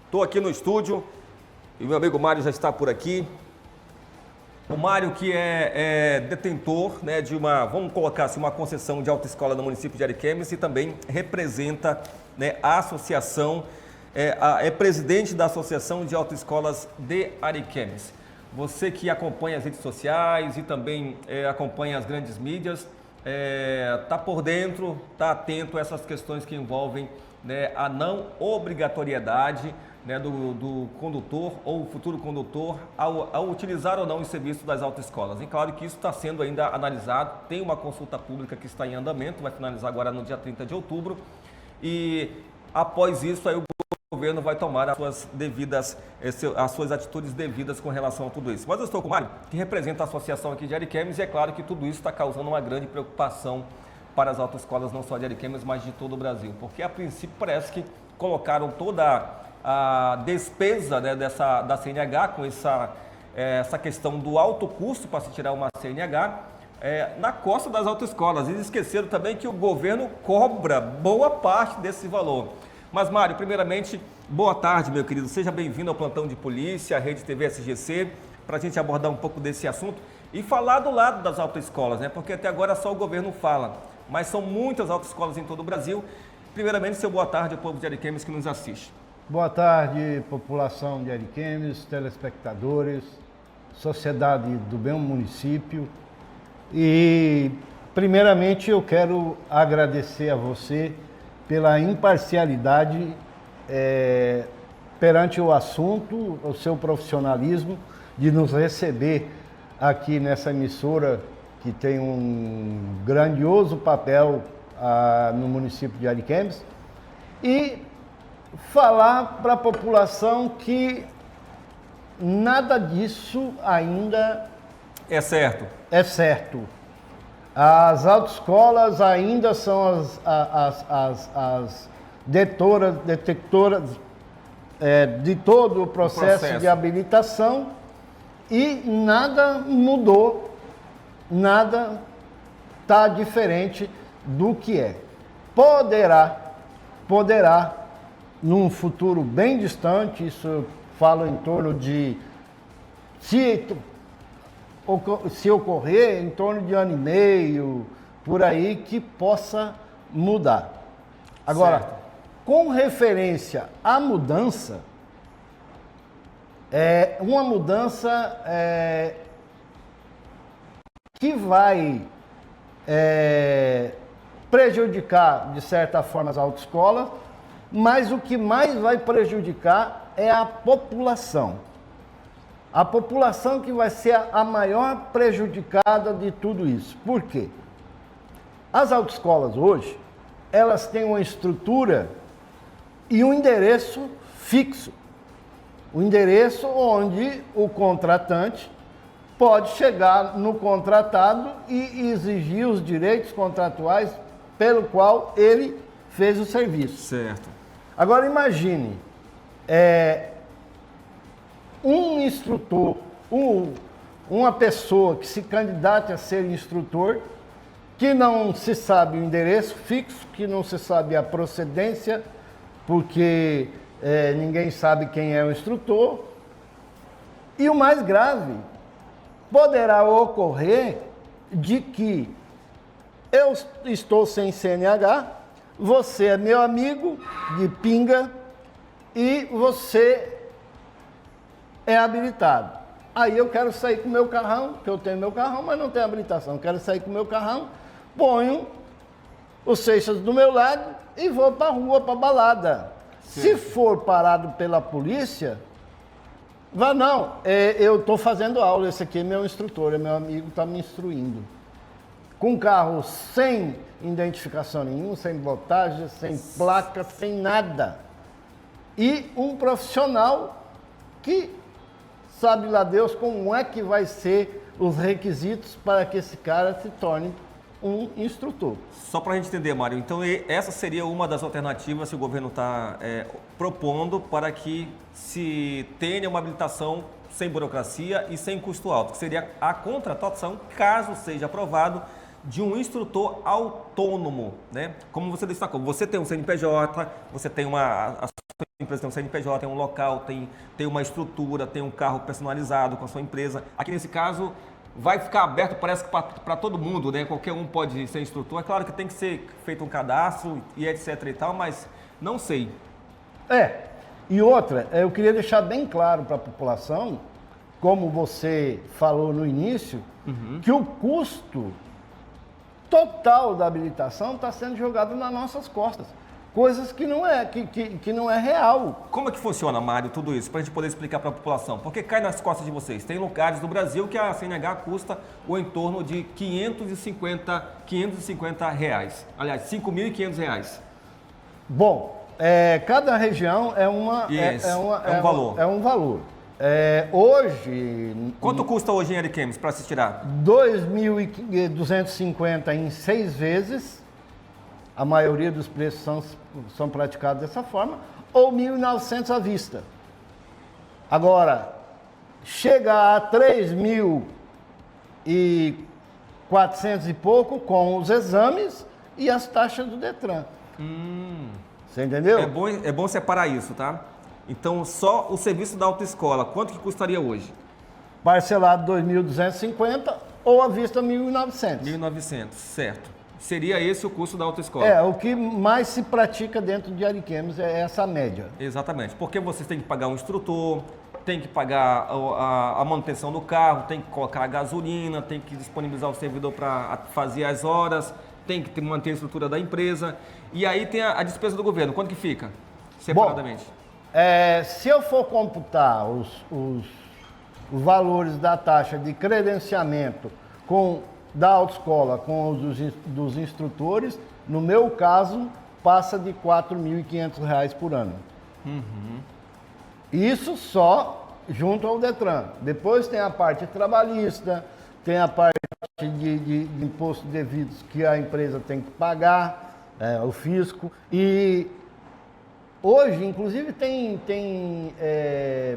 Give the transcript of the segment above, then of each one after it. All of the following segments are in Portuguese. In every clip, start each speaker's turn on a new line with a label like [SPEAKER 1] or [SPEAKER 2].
[SPEAKER 1] Estou aqui no estúdio e o meu amigo Mário já está por aqui. O Mário, que é detentor, né, de vamos colocar assim, uma concessão de autoescola no município de Ariquemes e também representa, né, a associação, é presidente da Associação de Autoescolas de Ariquemes. Você que acompanha as redes sociais e também acompanha as grandes mídias, está por dentro, está atento a essas questões que envolvem, né, a não obrigatoriedade, né, do condutor ou futuro condutor ao utilizar ou não o serviço das autoescolas. E claro que isso está sendo ainda analisado, tem uma consulta pública que está em andamento, vai finalizar agora no dia 30 de outubro e após isso aí o governo vai tomar as suas atitudes devidas com relação a tudo isso. Mas eu estou com o Mário, que representa a associação aqui de Ariquemes, e é claro que tudo isso está causando uma grande preocupação para as autoescolas, não só de Ariquemes, mas de todo o Brasil. Porque a princípio parece que colocaram toda a despesa, né, da CNH, com essa questão do alto custo para se tirar uma CNH, na costa das autoescolas. E esqueceram também que o governo cobra boa parte desse valor. Mas, Mário, primeiramente, boa tarde, meu querido. Seja bem-vindo ao Plantão de Polícia, a Rede TV SGC, para a gente abordar um pouco desse assunto e falar do lado das autoescolas, né? Porque até agora só o governo fala, mas são muitas autoescolas em todo o Brasil. Primeiramente, seu boa tarde ao povo de Ariquemes que nos assiste.
[SPEAKER 2] Boa tarde, população de Ariquemes, telespectadores, sociedade do bem município. E, primeiramente, eu quero agradecer a você pela imparcialidade perante o assunto, o seu profissionalismo de nos receber aqui nessa emissora que tem um grandioso papel no município de Ariquemes, e falar para a população que nada disso ainda
[SPEAKER 1] é certo.
[SPEAKER 2] As autoescolas ainda são as detectoras de todo o processo de habilitação, e nada mudou, nada está diferente do que é. Poderá, num futuro bem distante, isso eu falo em torno de, se ocorrer, em torno de 1 ano e meio, por aí, que possa mudar. Agora, certo, com referência à mudança, uma mudança que vai prejudicar, de certa forma, as autoescolas, mas o que mais vai prejudicar é a população. A população que vai ser a maior prejudicada de tudo isso. Por quê? As autoescolas hoje, elas têm uma estrutura e um endereço fixo. O endereço onde o contratante pode chegar no contratado e exigir os direitos contratuais pelo qual ele fez o serviço.
[SPEAKER 1] Certo.
[SPEAKER 2] Agora imagine, um instrutor, uma pessoa que se candidate a ser instrutor, que não se sabe o endereço fixo, que não se sabe a procedência, porque ninguém sabe quem é o instrutor. E o mais grave, poderá ocorrer de que eu estou sem CNH, você é meu amigo de pinga e você é habilitado. Aí eu quero sair com o meu carrão, que eu tenho meu carrão, mas não tenho habilitação. Quero sair com o meu carrão, ponho os Seixas do meu lado e vou para a rua, para a balada. Sim. Se for parado pela polícia, eu estou fazendo aula, esse aqui é meu instrutor, é meu amigo, está me instruindo. Com carro sem identificação nenhuma, sem botagem, sem placa, sem nada. E um profissional que sabe lá Deus como é que vai ser os requisitos para que esse cara se torne um instrutor.
[SPEAKER 1] Só para a gente entender, Mário, então essa seria uma das alternativas que o governo está propondo para que se tenha uma habilitação sem burocracia e sem custo alto, que seria a contratação, caso seja aprovado, de um instrutor autônomo, né? Como você destacou, você tem um CNPJ, você tem a sua empresa tem um CNPJ, tem um local, tem uma estrutura, tem um carro personalizado com a sua empresa. Aqui nesse caso, vai ficar aberto, parece que para todo mundo, né? Qualquer um pode ser instrutor. É claro que tem que ser feito um cadastro e etc e tal, mas não sei.
[SPEAKER 2] E outra, eu queria deixar bem claro para a população, como você falou no início, que o custo total da habilitação está sendo jogado nas nossas costas. Coisas que não é real.
[SPEAKER 1] Como é que funciona, Mário, tudo isso? Para a gente poder explicar para a população. Porque cai nas costas de vocês. Tem lugares do Brasil que a CNH custa o entorno de R$ reais. Aliás, R$ 5.500.
[SPEAKER 2] Bom, cada região é um valor. É um valor. Hoje...
[SPEAKER 1] Quanto custa hoje em Ariquemes para se tirar?
[SPEAKER 2] R$ 2.250 em 6 vezes. A maioria dos preços são praticados dessa forma. Ou R$ 1.900 à vista. Agora, chega a R$ 3.400 e pouco com os exames e as taxas do Detran. Você entendeu?
[SPEAKER 1] É bom separar isso, tá? Então, só o serviço da autoescola, quanto que custaria hoje?
[SPEAKER 2] Parcelado R$ 2.250 ou à vista R$ 1.900.
[SPEAKER 1] 1.900, certo. Seria esse o custo da autoescola?
[SPEAKER 2] O que mais se pratica dentro de Ariquemes é essa média.
[SPEAKER 1] Exatamente, porque vocês têm que pagar um instrutor, tem que pagar a manutenção do carro, tem que colocar a gasolina, tem que disponibilizar o servidor para fazer as horas, tem que manter a estrutura da empresa. E aí tem a despesa do governo, quanto que fica? Separadamente.
[SPEAKER 2] Bom, se eu for computar os valores da taxa de credenciamento da autoescola com os dos instrutores, no meu caso, passa de R$ 4.500 por ano. Isso só junto ao Detran. Depois tem a parte trabalhista, tem a parte de impostos devidos que a empresa tem que pagar, o fisco. E hoje, inclusive, tem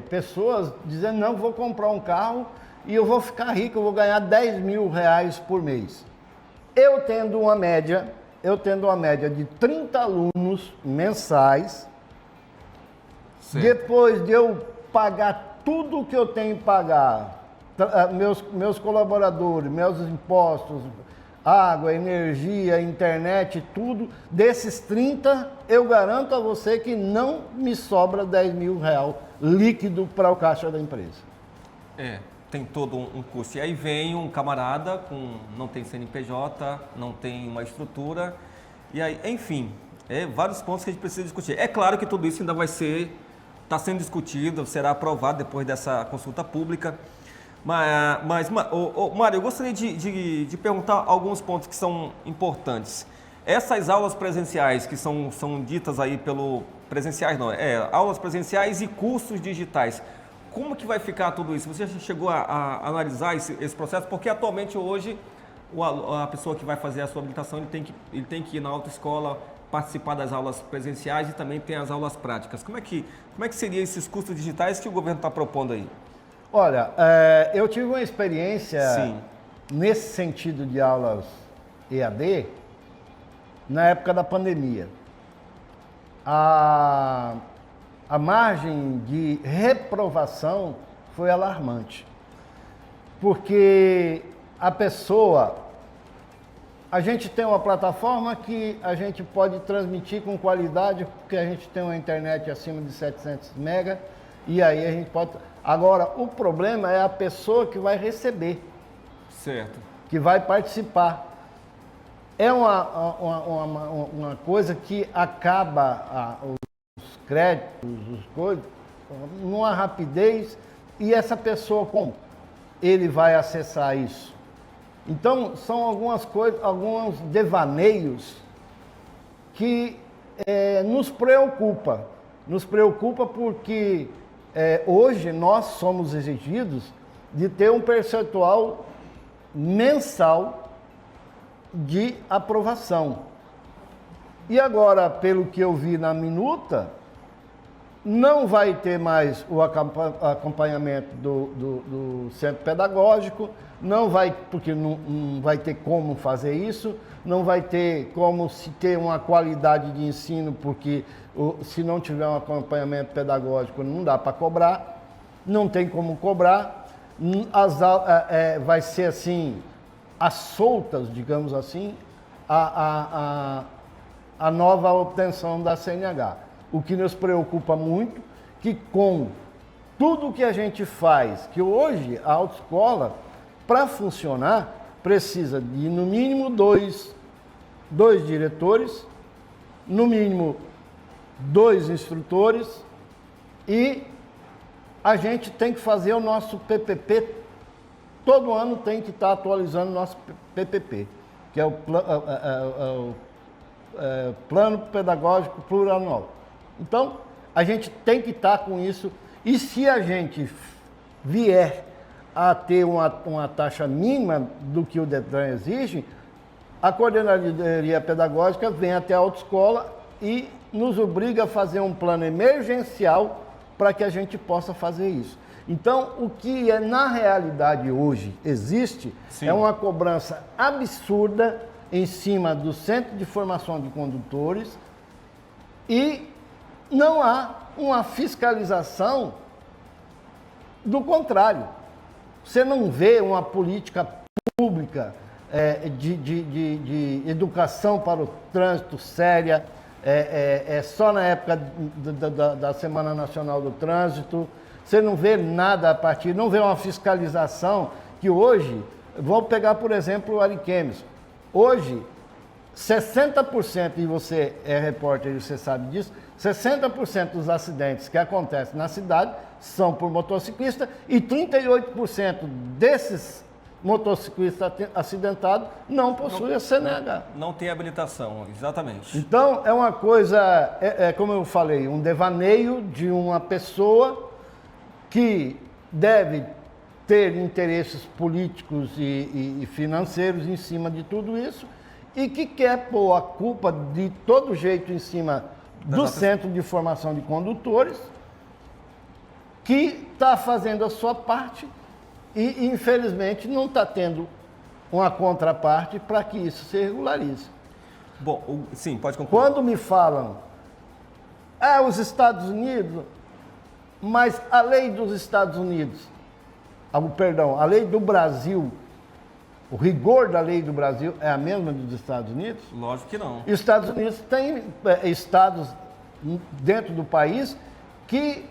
[SPEAKER 2] pessoas dizendo, não, vou comprar um carro e eu vou ficar rico, eu vou ganhar R$ 10.000 por mês. Eu tendo uma média de 30 alunos mensais, certo. Depois de eu pagar tudo que eu tenho que pagar, meus colaboradores, meus impostos, água, energia, internet, tudo, desses 30, eu garanto a você que não me sobra R$ 10.000 líquido para o caixa da empresa.
[SPEAKER 1] Tem todo um custo. E aí vem um camarada não tem CNPJ, não tem uma estrutura, e aí, enfim, vários pontos que a gente precisa discutir. É claro que tudo isso ainda está sendo discutido, será aprovado depois dessa consulta pública. Mas Mário, eu gostaria de perguntar alguns pontos que são importantes. Essas aulas presenciais que são ditas aí presenciais não, aulas presenciais e cursos digitais. Como que vai ficar tudo isso? Você já chegou a analisar esse processo? Porque atualmente hoje a pessoa que vai fazer a sua habilitação ele tem que ir na autoescola, participar das aulas presenciais e também tem as aulas práticas. Como é que seriam esses cursos digitais que o governo está propondo aí?
[SPEAKER 2] Olha, eu tive uma experiência nesse sentido de aulas EAD na época da pandemia. A margem de reprovação foi alarmante, porque a gente tem uma plataforma que a gente pode transmitir com qualidade, porque a gente tem uma internet acima de 700 mega, e aí a gente pode... Agora, o problema é a pessoa que vai receber,
[SPEAKER 1] certo,
[SPEAKER 2] que vai participar. É uma coisa que acaba os créditos, as coisas, numa rapidez, e essa pessoa, como ele vai acessar isso? Então, são algumas coisas, alguns devaneios que nos preocupa. Nos preocupa porque hoje nós somos exigidos de ter um percentual mensal de aprovação. E agora, pelo que eu vi na minuta, não vai ter mais o acompanhamento do centro pedagógico, não vai, porque não vai ter como fazer isso, não vai ter como se ter uma qualidade de ensino, porque se não tiver um acompanhamento pedagógico não dá para cobrar, não tem como cobrar, vai ser assim, às soltas, digamos assim, a nova obtenção da CNH. O que nos preocupa muito, que com tudo que a gente faz, que hoje a autoescola, para funcionar, precisa de, no mínimo, dois diretores, no mínimo, 2 instrutores, e a gente tem que fazer o nosso PPP, todo ano tem que estar atualizando o nosso PPP, que é o Plano Pedagógico Plurianual. Então, a gente tem que estar com isso, e se a gente vier a ter uma taxa mínima do que o DETRAN exige, a Coordenadoria Pedagógica vem até a autoescola e nos obriga a fazer um plano emergencial para que a gente possa fazer isso. Então, o que na realidade hoje existe é uma cobrança absurda em cima do Centro de Formação de Condutores e não há uma fiscalização do contrário. Você não vê uma política pública de educação para o trânsito séria, só na época da Semana Nacional do Trânsito. Você não vê nada a partir, não vê uma fiscalização que hoje, vamos pegar por exemplo o Ariquemes. Hoje, 60%, e você é repórter e você sabe disso, 60% dos acidentes que acontecem na cidade são por motociclista e 38% desses motociclistas acidentados não possuem a CNH.
[SPEAKER 1] Não tem habilitação, exatamente.
[SPEAKER 2] Então, é uma coisa, como eu falei, um devaneio de uma pessoa que deve ter interesses políticos e financeiros em cima de tudo isso e que quer pôr a culpa de todo jeito em cima do Centro de Formação de Condutores, que está fazendo a sua parte e, infelizmente, não está tendo uma contraparte para que isso se regularize.
[SPEAKER 1] Bom, sim, pode concluir.
[SPEAKER 2] Quando me falam, os Estados Unidos, mas a lei dos Estados Unidos, a lei do Brasil, o rigor da lei do Brasil é a mesma dos Estados Unidos?
[SPEAKER 1] Lógico que não.
[SPEAKER 2] E os Estados Unidos têm estados dentro do país que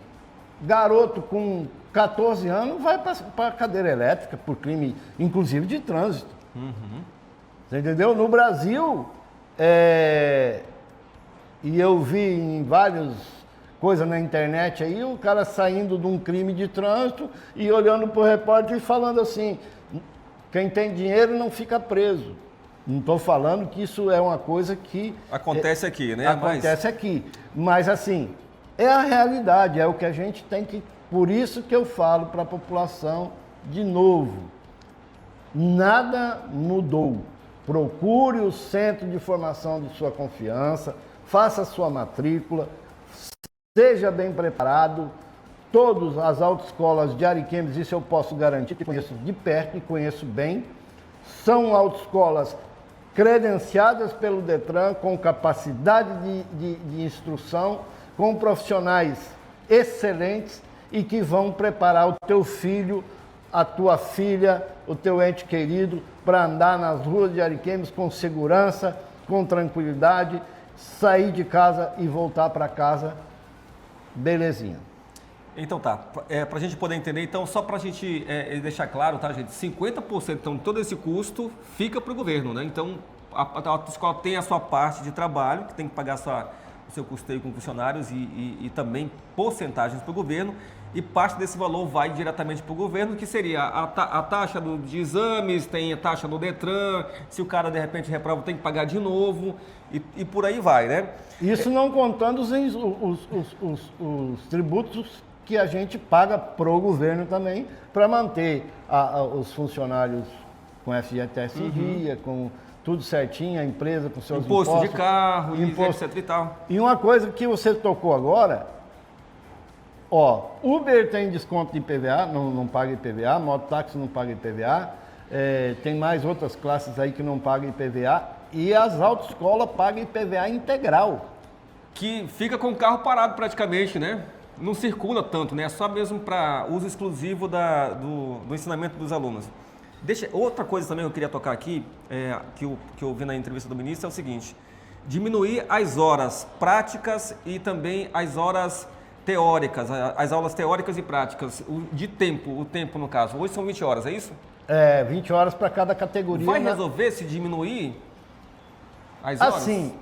[SPEAKER 2] garoto com 14 anos vai para a cadeira elétrica por crime, inclusive de trânsito.
[SPEAKER 1] Uhum.
[SPEAKER 2] Você entendeu? No Brasil, e eu vi em várias coisas na internet aí, o cara saindo de um crime de trânsito e olhando para o repórter e falando assim, quem tem dinheiro não fica preso. Não estou falando que isso é uma coisa que...
[SPEAKER 1] Acontece aqui, né?
[SPEAKER 2] Acontece aqui. Mas assim, é a realidade, é o que a gente tem que... Por isso que eu falo para a população de novo, nada mudou. Procure o centro de formação de sua confiança, faça a sua matrícula, seja bem preparado. Todas as autoescolas de Ariquemes, isso eu posso garantir, que conheço de perto e conheço bem, são autoescolas credenciadas pelo DETRAN, com capacidade de instrução, com profissionais excelentes e que vão preparar o teu filho, a tua filha, o teu ente querido para andar nas ruas de Ariquemes com segurança, com tranquilidade, sair de casa e voltar para casa belezinha.
[SPEAKER 1] Então tá, para a gente poder entender, então só para a gente deixar claro, tá gente, 50% então, de todo esse custo fica para o governo, né? Então a autoescola tem a sua parte de trabalho, que tem que pagar o seu custeio com funcionários e também porcentagens para o governo, e parte desse valor vai diretamente para o governo, que seria a taxa de exames, tem a taxa do DETRAN, se o cara de repente reprova tem que pagar de novo e por aí vai, né?
[SPEAKER 2] Isso não contando os tributos que a gente paga pro governo também para manter os funcionários com FGTS em dia, com tudo certinho, a empresa com seus impostos.
[SPEAKER 1] Imposto de carro, etc e tal.
[SPEAKER 2] E uma coisa que você tocou agora, Ó, Uber tem desconto de IPVA, não paga IPVA, mototáxi não paga IPVA, tem mais outras classes aí que não pagam IPVA e as autoescolas pagam IPVA integral.
[SPEAKER 1] Que fica com o carro parado praticamente, né? Não circula tanto, né? É só mesmo para uso exclusivo do ensinamento dos alunos. Outra coisa também que eu queria tocar aqui, que eu vi na entrevista do ministro, é o seguinte: diminuir as horas práticas e também as horas teóricas, as aulas teóricas e práticas, o tempo no caso. Hoje são 20 horas, é isso?
[SPEAKER 2] 20 horas para cada categoria.
[SPEAKER 1] Vai resolver se diminuir as horas?
[SPEAKER 2] Assim,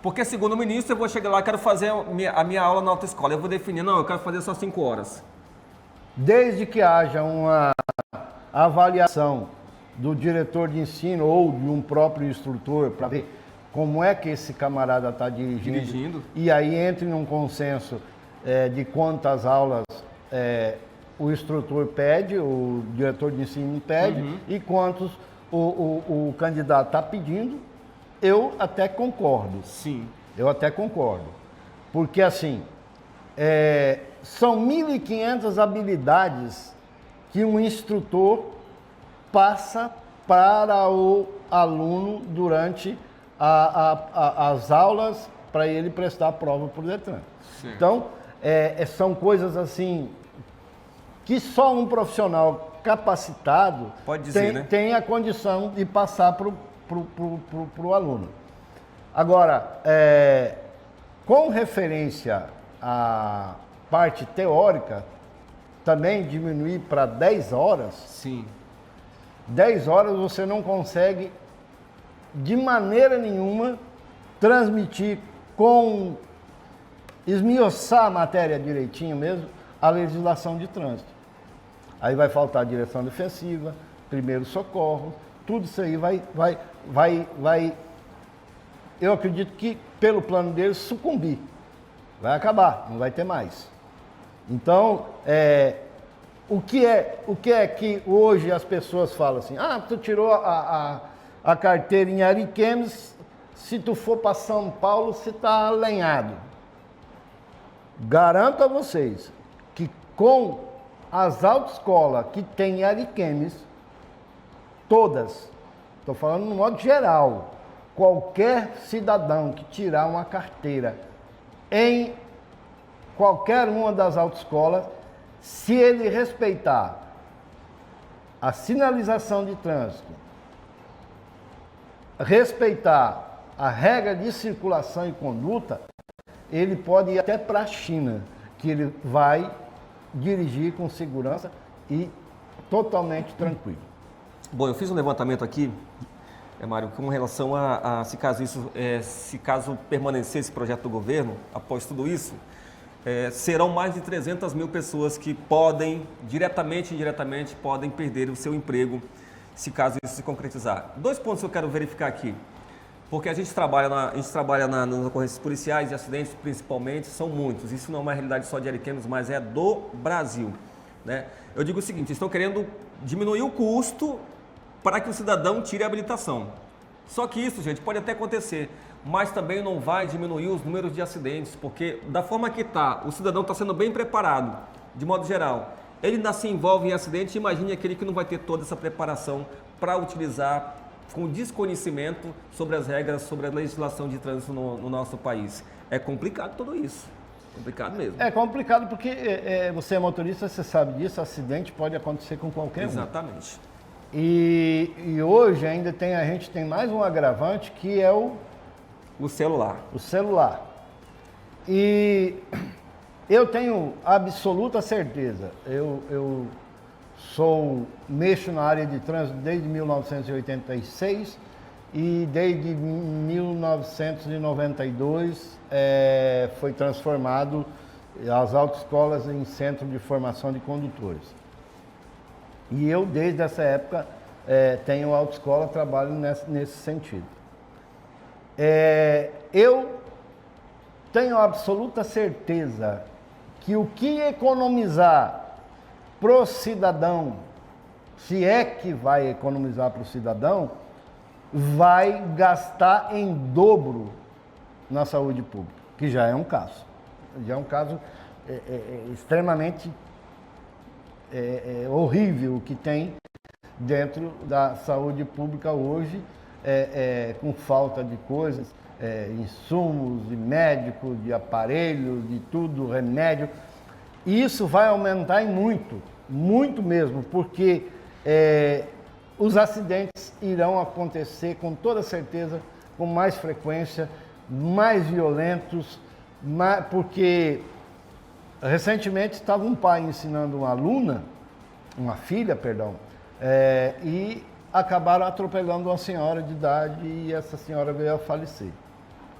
[SPEAKER 1] Porque, segundo o ministro, eu vou chegar lá, quero fazer a minha aula na autoescola. Eu vou definir, não, eu quero fazer só 5 horas.
[SPEAKER 2] desde que haja uma avaliação do diretor de ensino ou de um próprio instrutor para ver como é que esse camarada está dirigindo, e aí entre num consenso de quantas aulas o instrutor pede, o diretor de ensino pede, e quantos o candidato está pedindo, eu até concordo.
[SPEAKER 1] Sim.
[SPEAKER 2] Eu até concordo. Porque assim, são 1.500 habilidades que um instrutor passa para o aluno durante as aulas para ele prestar a prova para o Detran.
[SPEAKER 1] Sim.
[SPEAKER 2] Então, são coisas assim que só um profissional capacitado
[SPEAKER 1] pode dizer, né?
[SPEAKER 2] tem a condição de passar para o aluno. Agora, com referência à parte teórica, também diminuir para 10 horas.
[SPEAKER 1] Sim.
[SPEAKER 2] 10 horas você não consegue, de maneira nenhuma, transmitir esmiuçar a matéria direitinho mesmo, a legislação de trânsito. Aí vai faltar direção defensiva, primeiro socorro, tudo isso aí vai, eu acredito que pelo plano deles sucumbir, vai acabar, não vai ter mais. Então, o que é que hoje as pessoas falam assim, tu tirou a carteira em Ariquemes, se tu for para São Paulo, você está alenhado. Garanto a vocês que com as autoescolas que tem em Ariquemes, todas, estou falando no modo geral, qualquer cidadão que tirar uma carteira em qualquer uma das autoescolas, se ele respeitar a sinalização de trânsito, respeitar a regra de circulação e conduta, ele pode ir até para a China, que ele vai dirigir com segurança e totalmente tranquilo.
[SPEAKER 1] Bom, eu fiz um levantamento aqui, Mário, com relação a se caso permanecer esse projeto do governo, após tudo isso, serão mais de 300 mil pessoas que podem, diretamente e indiretamente, podem perder o seu emprego, se caso isso se concretizar. 2 pontos que eu quero verificar aqui, porque a gente trabalha nas ocorrências policiais e acidentes, principalmente, são muitos. Isso não é uma realidade só de Ariquemes, mas é do Brasil, né? Eu digo o seguinte, estão querendo diminuir o custo para que o cidadão tire a habilitação. Só que isso, gente, pode até acontecer, mas também não vai diminuir os números de acidentes, porque da forma que está, o cidadão está sendo bem preparado, de modo geral. Ele ainda se envolve em acidente, imagine aquele que não vai ter toda essa preparação para utilizar com desconhecimento sobre as regras, sobre a legislação de trânsito no nosso país. É complicado tudo isso. Complicado mesmo.
[SPEAKER 2] É complicado porque você é motorista, você sabe disso, acidente pode acontecer com qualquer um.
[SPEAKER 1] Exatamente.
[SPEAKER 2] E hoje ainda a gente tem mais um agravante que é o
[SPEAKER 1] celular.
[SPEAKER 2] O celular. E eu tenho absoluta certeza, eu mexo na área de trânsito desde 1986 e desde 1992 foi transformado as autoescolas em centro de formação de condutores. E eu, desde essa época, tenho autoescola, trabalho nesse sentido. Eu tenho absoluta certeza que o que economizar pro cidadão, se é que vai economizar para o cidadão, vai gastar em dobro na saúde pública, que já é um caso. já é um caso extremamente horrível o que tem dentro da saúde pública hoje, com falta de coisas, insumos, de médicos, de aparelhos, de tudo, remédio. E isso vai aumentar em muito, muito mesmo, porque os acidentes irão acontecer com toda certeza, com mais frequência, mais violentos, porque recentemente estava um pai ensinando uma filha, e acabaram atropelando uma senhora de idade e essa senhora veio a falecer.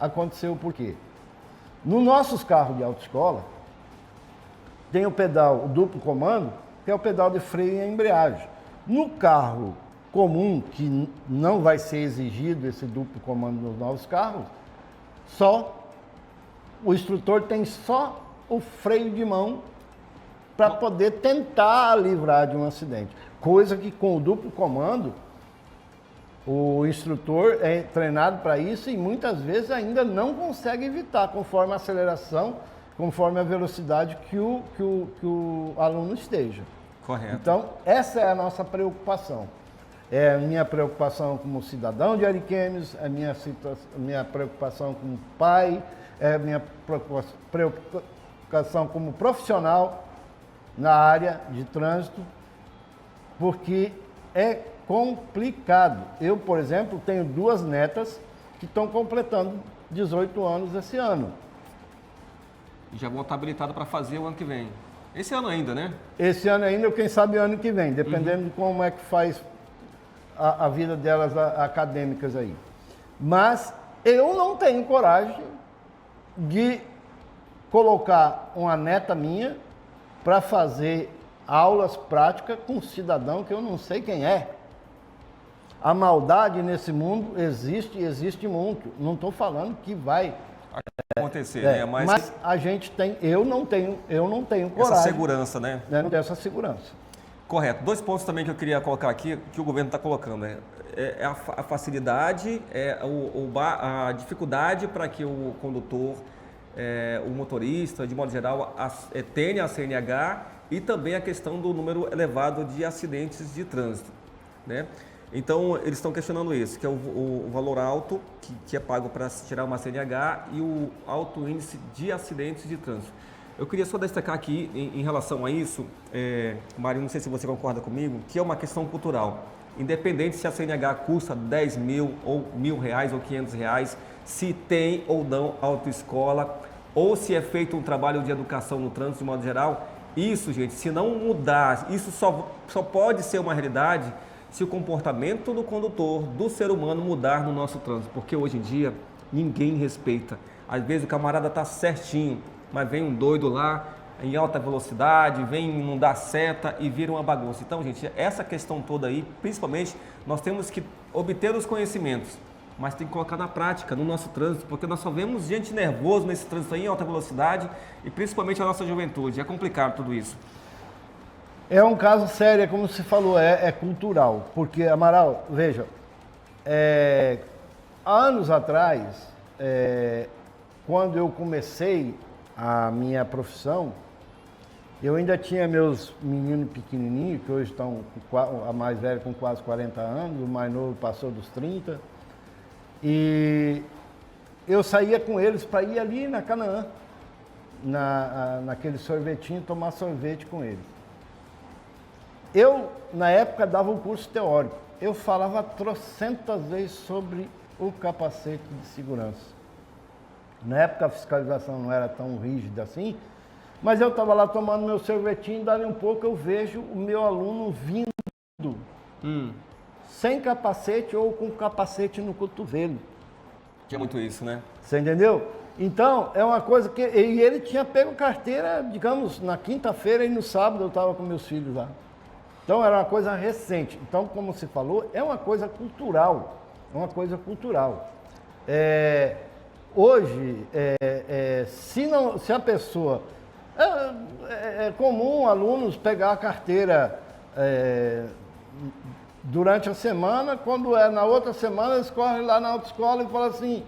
[SPEAKER 2] Aconteceu por quê? Nos nossos carros de autoescola, tem o pedal, o duplo comando, que é o pedal de freio e embreagem. No carro comum, que não vai ser exigido esse duplo comando nos novos carros, o instrutor tem só o freio de mão para poder tentar livrar de um acidente. Coisa que com o duplo comando, o instrutor é treinado para isso e muitas vezes ainda não consegue evitar, conforme a aceleração, conforme a velocidade que o aluno esteja.
[SPEAKER 1] Correto.
[SPEAKER 2] Então, essa é a nossa preocupação. É a minha preocupação como cidadão de Ariquemes, a minha preocupação como pai, é a minha preocupação como profissional na área de trânsito, porque é complicado. Eu, por exemplo, tenho 2 netas que estão completando 18 anos esse ano.
[SPEAKER 1] E já vão estar habilitados para fazer o ano que vem. Esse ano ainda, né?
[SPEAKER 2] Esse ano ainda, ou quem sabe ano que vem, dependendo de como é que faz a vida delas acadêmicas aí. Mas eu não tenho coragem de colocar uma neta minha para fazer aulas práticas com um cidadão que eu não sei quem é. A maldade nesse mundo existe muito. Não estou falando que vai
[SPEAKER 1] acontecer, né?
[SPEAKER 2] Mas a gente tem, eu não tenho coragem.
[SPEAKER 1] Essa segurança, né?
[SPEAKER 2] Não tem essa segurança.
[SPEAKER 1] Correto. 2 pontos também que eu queria colocar aqui, que o governo está colocando, né? A facilidade, a dificuldade para que o condutor, o motorista, de modo geral, tenha a CNH e também a questão do número elevado de acidentes de trânsito, né? Então, eles estão questionando isso, que é o valor alto que é pago para tirar uma CNH e o alto índice de acidentes de trânsito. Eu queria só destacar aqui, em relação a isso, Mário, não sei se você concorda comigo, que é uma questão cultural. Independente se a CNH custa 10 mil ou R$1.000 ou R$500, se tem ou não autoescola, ou se é feito um trabalho de educação no trânsito de modo geral, isso, gente, se não mudar, isso só pode ser uma realidade se o comportamento do condutor, do ser humano mudar no nosso trânsito, porque hoje em dia ninguém respeita. Às vezes o camarada está certinho, mas vem um doido lá em alta velocidade, vem não dar seta e vira uma bagunça. Então, gente, essa questão toda aí, principalmente, nós temos que obter os conhecimentos, mas tem que colocar na prática, no nosso trânsito, porque nós só vemos gente nervoso nesse trânsito aí em alta velocidade e principalmente a nossa juventude. É complicado tudo isso.
[SPEAKER 2] É um caso sério, como você falou, é cultural. Porque, Amaral, veja, há anos atrás, quando eu comecei a minha profissão, eu ainda tinha meus meninos pequenininhos, que hoje estão, a mais velha com quase 40 anos, o mais novo passou dos 30, e eu saía com eles para ir ali na Canaã, naquele sorvetinho, tomar sorvete com eles. Eu, na época, dava um curso teórico. Eu falava trocentas vezes sobre o capacete de segurança. Na época, a fiscalização não era tão rígida assim, mas eu estava lá tomando meu sorvetinho, dali um pouco eu vejo o meu aluno vindo sem capacete ou com capacete no cotovelo.
[SPEAKER 1] Que é muito isso, né?
[SPEAKER 2] Você entendeu? Então, é uma coisa que... E ele tinha pego carteira, digamos, na quinta-feira e no sábado eu estava com meus filhos lá. Então, era uma coisa recente. Então, como você falou, é uma coisa cultural. É uma coisa cultural. Hoje, se a pessoa... É comum alunos pegar a carteira durante a semana, quando na outra semana eles correm lá na autoescola e falam assim,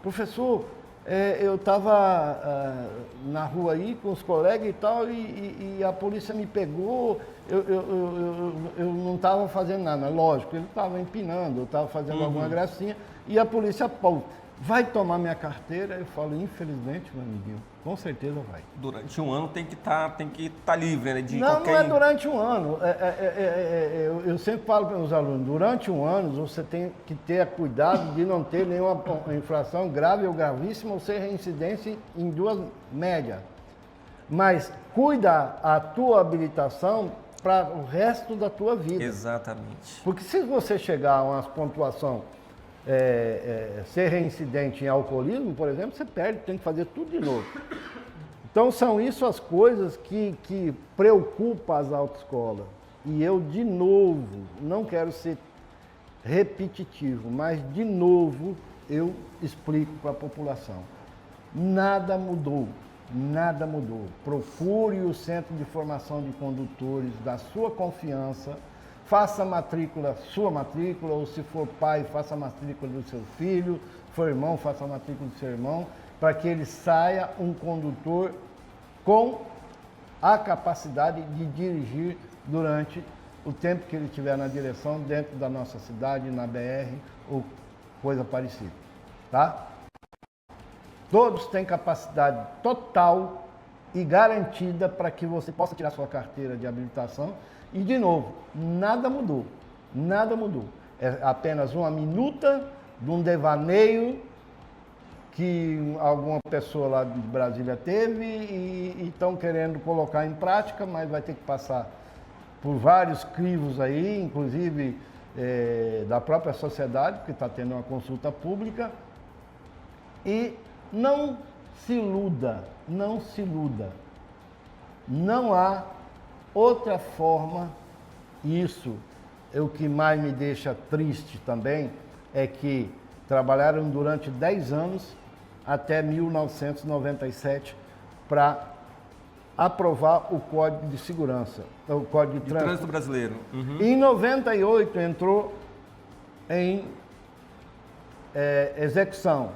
[SPEAKER 2] professor, Eu estava na rua aí com os colegas e tal, e a polícia me pegou, eu não estava fazendo nada, lógico, ele estava empinando, eu estava fazendo alguma gracinha, e a polícia, pô, vai tomar minha carteira? Eu falo, infelizmente, meu amiguinho, com certeza vai.
[SPEAKER 1] Durante um ano tem que estar livre, né? De
[SPEAKER 2] Não,
[SPEAKER 1] qualquer...
[SPEAKER 2] não é durante um ano. Eu sempre falo para os alunos, durante um ano você tem que ter cuidado de não ter nenhuma infração grave ou gravíssima ou ser reincidência em duas médias. Mas cuida a tua habilitação para o resto da tua vida.
[SPEAKER 1] Exatamente.
[SPEAKER 2] Porque se você chegar a uma pontuação, ser reincidente em alcoolismo, por exemplo, você perde, tem que fazer tudo de novo. Então são isso as coisas que preocupam as autoescolas. E eu, de novo, não quero ser repetitivo, mas de novo eu explico para a população. Nada mudou, nada mudou. Procure o Centro de Formação de Condutores da sua confiança, faça a matrícula, sua matrícula, ou se for pai, faça a matrícula do seu filho, se for irmão, faça a matrícula do seu irmão, para que ele saia um condutor com a capacidade de dirigir durante o tempo que ele estiver na direção, dentro da nossa cidade, na BR ou coisa parecida, tá? Todos têm capacidade total e garantida para que você possa tirar sua carteira de habilitação. E, de novo, nada mudou, nada mudou. É apenas uma minuta de um devaneio que alguma pessoa lá de Brasília teve e estão querendo colocar em prática, mas vai ter que passar por vários crivos aí, inclusive da própria sociedade, porque está tendo uma consulta pública. E não se iluda, não se iluda. Não há outra forma, isso é o que mais me deixa triste também, é que trabalharam durante 10 anos, até 1997, para aprovar o Código de Segurança, o Código de
[SPEAKER 1] Trânsito Brasileiro. Uhum.
[SPEAKER 2] Em 98 entrou em execução.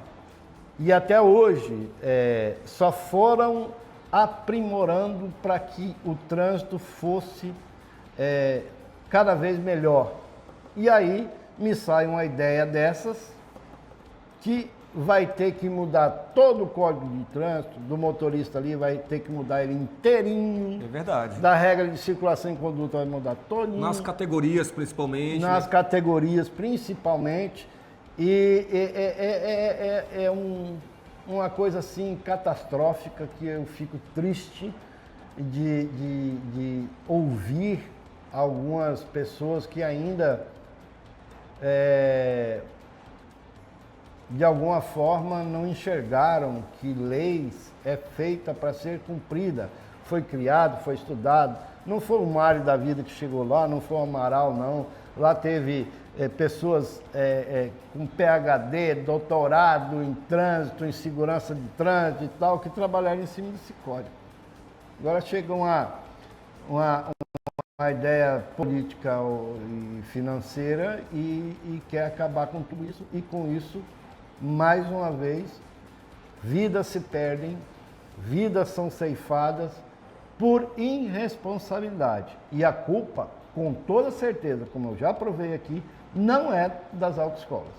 [SPEAKER 2] E até hoje só foram aprimorando para que o trânsito fosse cada vez melhor. E aí me sai uma ideia dessas que vai ter que mudar todo o código de trânsito, do motorista ali vai ter que mudar ele inteirinho.
[SPEAKER 1] É verdade.
[SPEAKER 2] Da regra de circulação em conduta vai mudar todinho.
[SPEAKER 1] Nas categorias, principalmente.
[SPEAKER 2] Nas categorias, principalmente. E uma coisa assim catastrófica que eu fico triste de ouvir algumas pessoas que ainda de alguma forma não enxergaram que leis é feita para ser cumprida. Foi criado, foi estudado. Não foi o Mário da vida que chegou lá, não foi o Amaral, não. Lá teve pessoas com PhD, doutorado em trânsito, em segurança de trânsito e tal, que trabalharam em cima desse código. Agora chega uma ideia política e financeira e quer acabar com tudo isso, e com isso, mais uma vez, vidas se perdem, vidas são ceifadas por irresponsabilidade. E a culpa, com toda certeza, como eu já provei aqui, não é das autoescolas.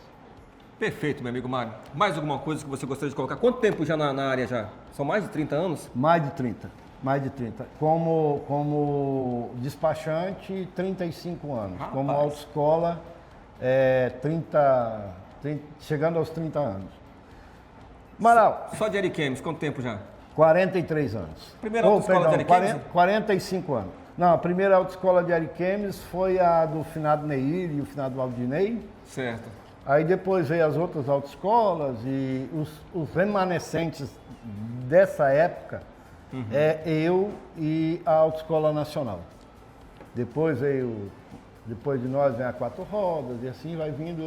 [SPEAKER 1] Perfeito, meu amigo Mário. Mais alguma coisa que você gostaria de colocar? Quanto tempo já na área já? São mais de 30 anos?
[SPEAKER 2] Mais de 30. Mais de 30. Como despachante, 35 anos.
[SPEAKER 1] Rapaz.
[SPEAKER 2] Como autoescola, chegando aos 30 anos. Amaral.
[SPEAKER 1] Só de Ariquemes, quanto tempo já?
[SPEAKER 2] 43 anos.
[SPEAKER 1] Primeira autoescola de Ariquemes?
[SPEAKER 2] 45 anos. Não, a primeira autoescola de Ariquemes foi a do finado Neir e o finado Valdinei.
[SPEAKER 1] Certo.
[SPEAKER 2] Aí depois veio as outras autoescolas e os remanescentes dessa época, eu e a Autoescola Nacional. Depois de nós vem a Quatro Rodas e assim vai vindo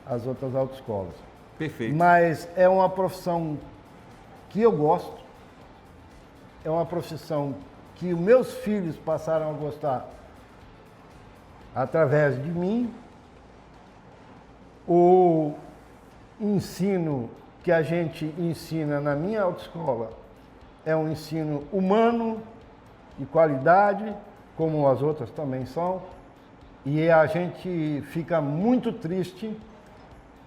[SPEAKER 2] as outras autoescolas.
[SPEAKER 1] Perfeito.
[SPEAKER 2] Mas é uma profissão que eu gosto, é uma profissão que os meus filhos passaram a gostar através de mim. ensino que a gente ensina na minha autoescola é um ensino humano, de qualidade, como as outras também são, e a gente fica muito triste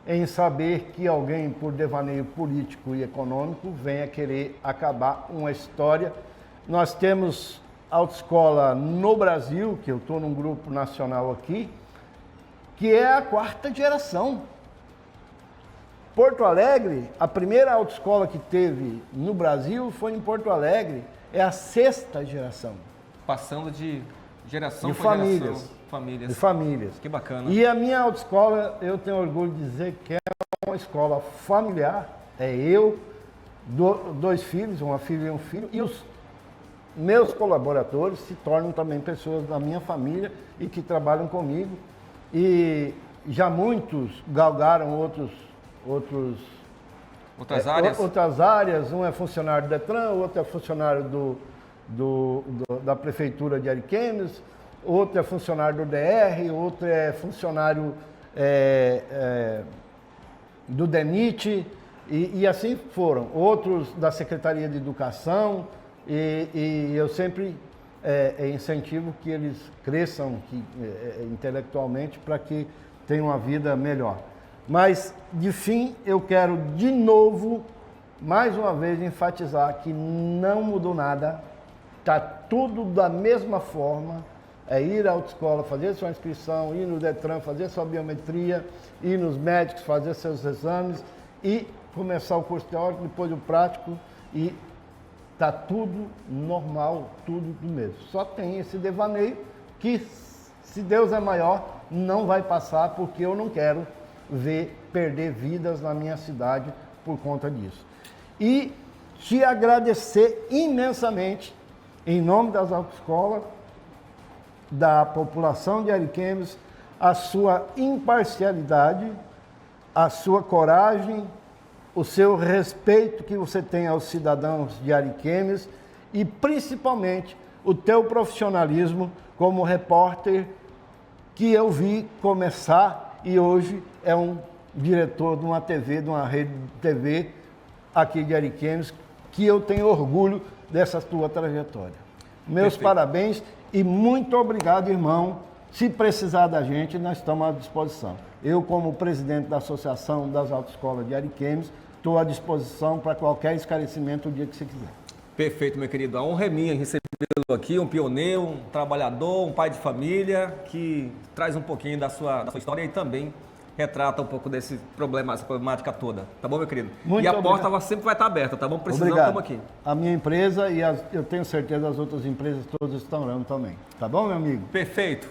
[SPEAKER 2] em saber que alguém, por devaneio político e econômico, venha querer acabar uma história. Nós temos autoescola no Brasil, que eu estou num grupo nacional aqui, que é a 4ª geração. Porto Alegre, a primeira autoescola que teve no Brasil foi em Porto Alegre, é a 6ª geração.
[SPEAKER 1] Passando de geração
[SPEAKER 2] De
[SPEAKER 1] para
[SPEAKER 2] famílias.
[SPEAKER 1] geração. Famílias.
[SPEAKER 2] De famílias.
[SPEAKER 1] Que bacana.
[SPEAKER 2] E a minha autoescola, eu tenho orgulho de dizer que é uma escola familiar. É eu, 2 filhos, uma filha e um filho, e os meus colaboradores se tornam também pessoas da minha família e que trabalham comigo. E já muitos galgaram
[SPEAKER 1] Outras áreas?
[SPEAKER 2] Outras áreas. Um é funcionário do Detran, outro é funcionário da Prefeitura de Ariquemes, outro é funcionário do DR, outro é funcionário do DENIT, e assim foram. Outros da Secretaria de Educação, e eu sempre incentivo que eles cresçam intelectualmente para que tenham uma vida melhor. Mas, de fim, eu quero de novo, mais uma vez, enfatizar que não mudou nada, está tudo da mesma forma, é ir à autoescola, fazer sua inscrição, ir no Detran, fazer sua biometria, ir nos médicos, fazer seus exames e começar o curso teórico, depois o prático, e está tudo normal, tudo do mesmo. Só tem esse devaneio que, se Deus é maior, não vai passar, porque eu não quero ver perder vidas na minha cidade por conta disso. E te agradecer imensamente, em nome das autoescolas, da população de Ariquemes, a sua imparcialidade, a sua coragem, o seu respeito que você tem aos cidadãos de Ariquemes e, principalmente, o teu profissionalismo como repórter que eu vi começar e hoje é um diretor de uma TV, de uma rede de TV aqui de Ariquemes, que eu tenho orgulho dessa tua trajetória. Meus
[SPEAKER 1] Perfeito.
[SPEAKER 2] Parabéns e muito obrigado, irmão. Se precisar da gente, nós estamos à disposição. Eu, como presidente da Associação das Autoescolas de Ariquemes, estou à disposição para qualquer esclarecimento o dia que você quiser.
[SPEAKER 1] Perfeito, meu querido. A honra é minha recebê-lo aqui, um pioneiro, um trabalhador, um pai de família, que traz um pouquinho da sua história e também retrata um pouco essa problemática toda. Tá bom, meu querido?
[SPEAKER 2] Muito
[SPEAKER 1] e a
[SPEAKER 2] obrigado.
[SPEAKER 1] porta sempre vai estar aberta, tá bom? Precisando,
[SPEAKER 2] Obrigado.
[SPEAKER 1] estamos aqui.
[SPEAKER 2] A minha empresa e eu tenho certeza as outras empresas todas estarão também. Tá bom, meu amigo?
[SPEAKER 1] Perfeito.